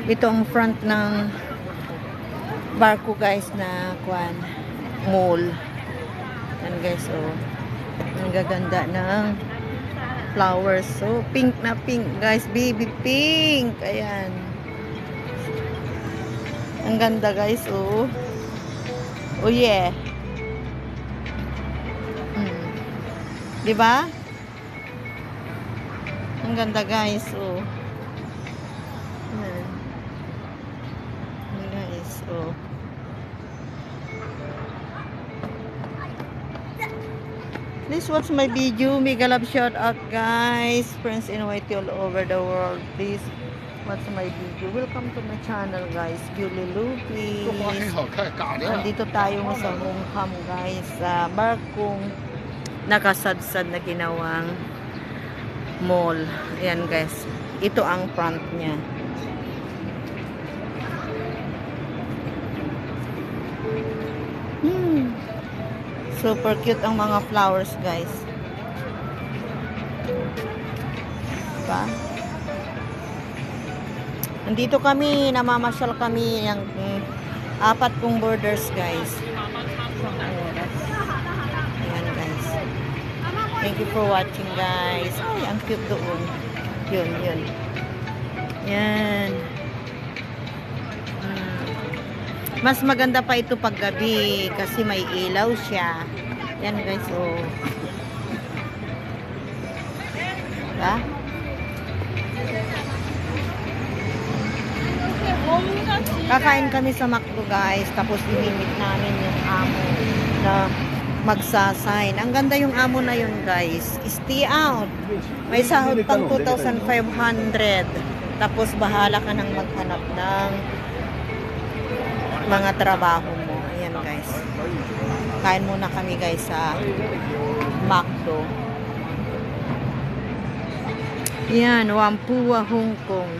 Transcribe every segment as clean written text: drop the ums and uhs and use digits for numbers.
Ito ang front ng barko guys na kwan mall. Yan guys, oh. Ang gaganda ng flowers. So, pink na pink guys. Baby pink. Ayan. Ang ganda guys, oh. Oh yeah. Diba? Ang ganda guys, oh. Ayan. Ayan guys, oh. Please watch my video. Mega love shout out guys. Friends in YT all over the world. Please watch my video. Welcome to my channel guys. Julie Lu, please. Nandito tayo sa Mungham guys. Sa barkong nakasadsad na ginawang mall. Ayan guys. Ito ang front niya. Super cute ang mga flowers guys. Diba? Nandito kami, namamasyal kami ng apat kong borders guys. Ayan guys. Thank you for watching guys. Ay, ang cute doon. Yun. Yan. Mas maganda pa ito pag gabi kasi may ilaw siya. Yan guys, oh. Diba? Kakain kami sa McDo guys. Tapos inimit namin yung amo na magsasign. Ang ganda yung amo na yun guys. Stay out. May sahod pang 2,500. Tapos bahala ka nang maghanap ng mga trabaho mo. Ayan guys. Kain muna kami guys sa McDo. Ayan, Whampoa, Hong Kong.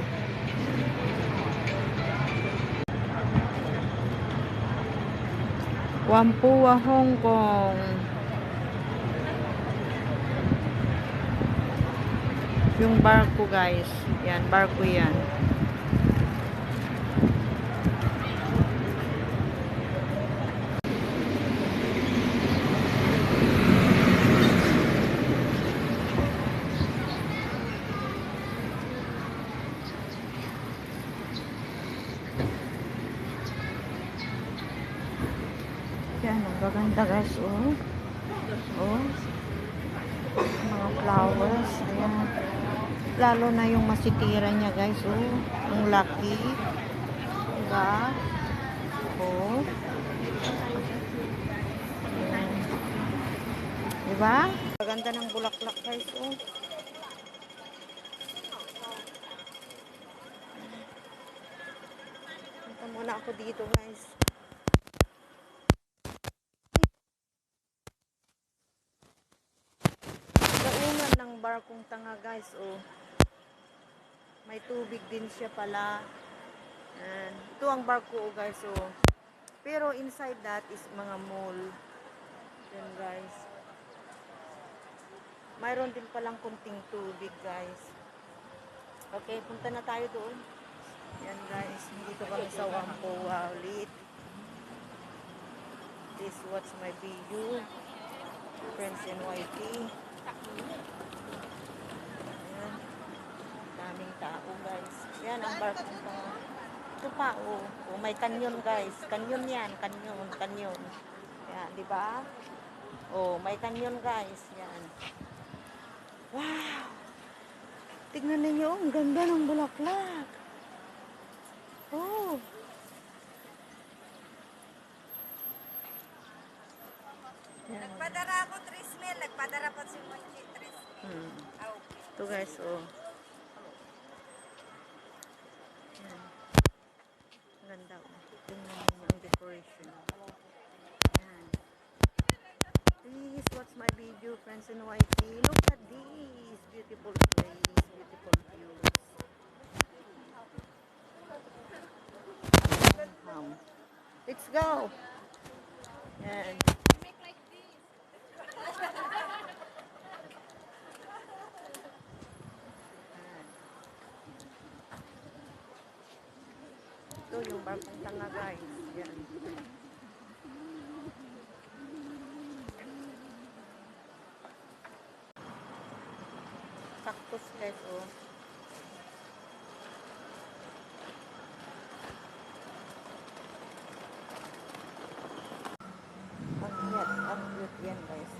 Whampoa, Hong Kong. Yung barko guys. Yan, barko yan. Yan, ang gaganda guys, oh. Oh. Mga flowers. Ayan. Lalo na yung masitira niya guys, oh. Ang laki. Diba? Oh. Ayan. Diba? Gaganda ng bulaklak guys, oh. Punta muna ako dito guys. Ng barkong tanga guys, oh. May tubig din siya pala. And ito ang barko, oh, guys, oh. Pero inside that is mga mall. Yan guys. Mayroon din palang kunting tubig guys. Okay, punta na tayo doon. Yan guys, dito kami sa Whampoa ulit. Please watch my video. Friends in YT. Ayan. Daming tao guys. Yan ang barkong tanga. Ito pa, oh. Oh, may kanyon guys. Kanyon yan. Kanyon. Yan, di ba? Oh, may kanyon guys. Yan. Wow! Tignan ninyo, ang ganda ng bulaklak. Oh. Yan. Nagpadara ako 3,000. Nagpadara pa si Mochi 3,000. Ito guys, oh. Yan. Ganda, oh. Tingnan mo ang decoration. Yan. Please watch my video, friends in YT. Look at this beautiful place, beautiful views. Let's go. Yan. Ito yung barkong tanga guys. Yan. Cactus guys, oh. Ang cute yan guys.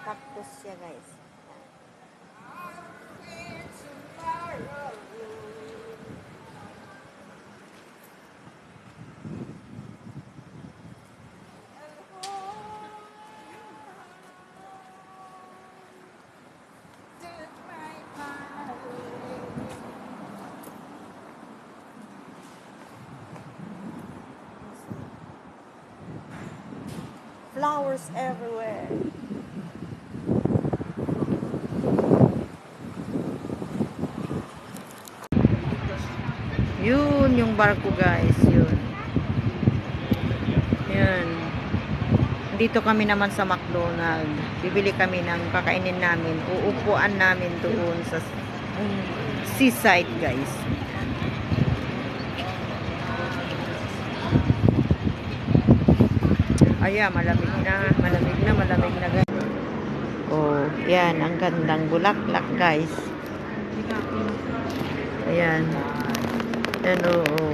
Cactus siya guys. Flowers everywhere. Yun yung barko guys, yun. Yan. Dito kami naman sa McDonald's. Bibili kami ng kakainin namin. Uupuan namin doon sa seaside guys. Ayan, malamig na guys. Oh, yan, ang gandang bulaklak guys. Ayan. Yan, oo.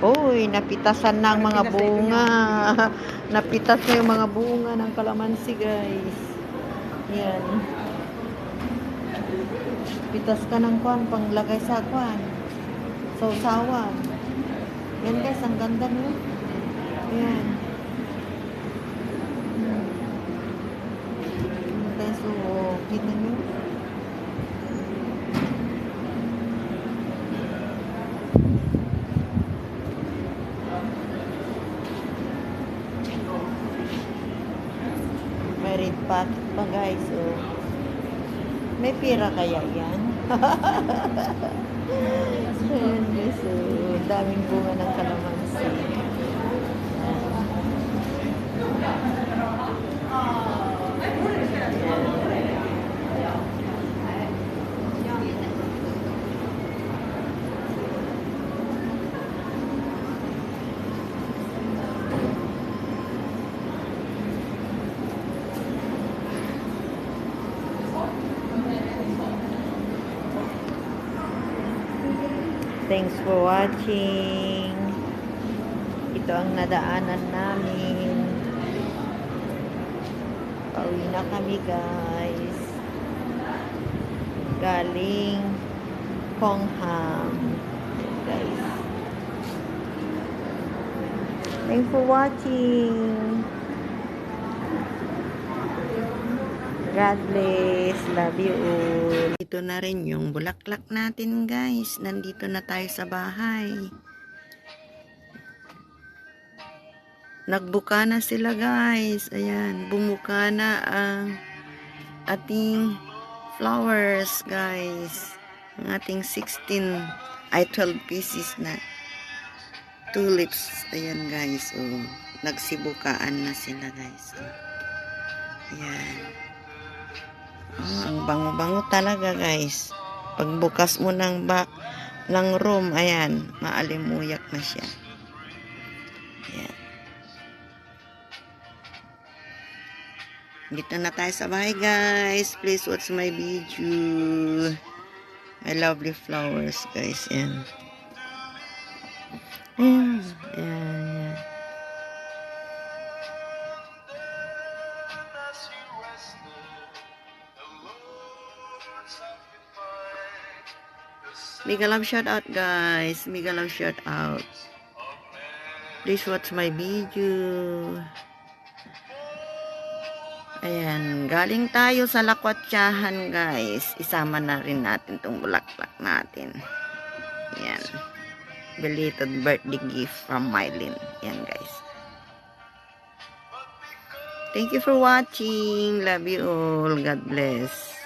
Uy, napitasan na ang mga bunga. Napitas na yung mga bunga ng kalamansi, guys. Yan. Pitas ka ng kwan, panglagay sa kwan. Sausawan. Yan, guys, ang ganda, no? Yan. Guys, so, kita nyo? Red packet pa guys, oh. May pira kaya yan? Ayan guys, oh. Daming bunga ng kalamansi. Thanks for watching. Ito ang nadaanan namin. Pauwi na kami guys. Galing Pongham. Guys. Thanks for watching. God bless. Love you all. Ito na rin yung bulaklak natin guys. Nandito na tayo sa bahay. Nagbuka na sila guys. Ayan. Bumuka na ang ating flowers guys. Ang ating 12 pieces na tulips. Ayan guys. Oh. Nagsibukaan na sila guys. Oh. Ayan. Oh, ang bango-bango talaga guys. Pagbukas mo ng room, ayan, maalimuyak na siya. Ayan. Dito na tayo sa bahay guys. Please watch my video. My lovely flowers guys. Ayan. Ayan. Ayan. Mega love shout out guys. Mega love shout out. Please watch my video. Ayan. Galing tayo sa lakwatsahan guys. Isama na rin natin tong bulaklak natin. Ayan. Belated birthday gift from Mylene. Ayan guys. Thank you for watching. Love you all. God bless.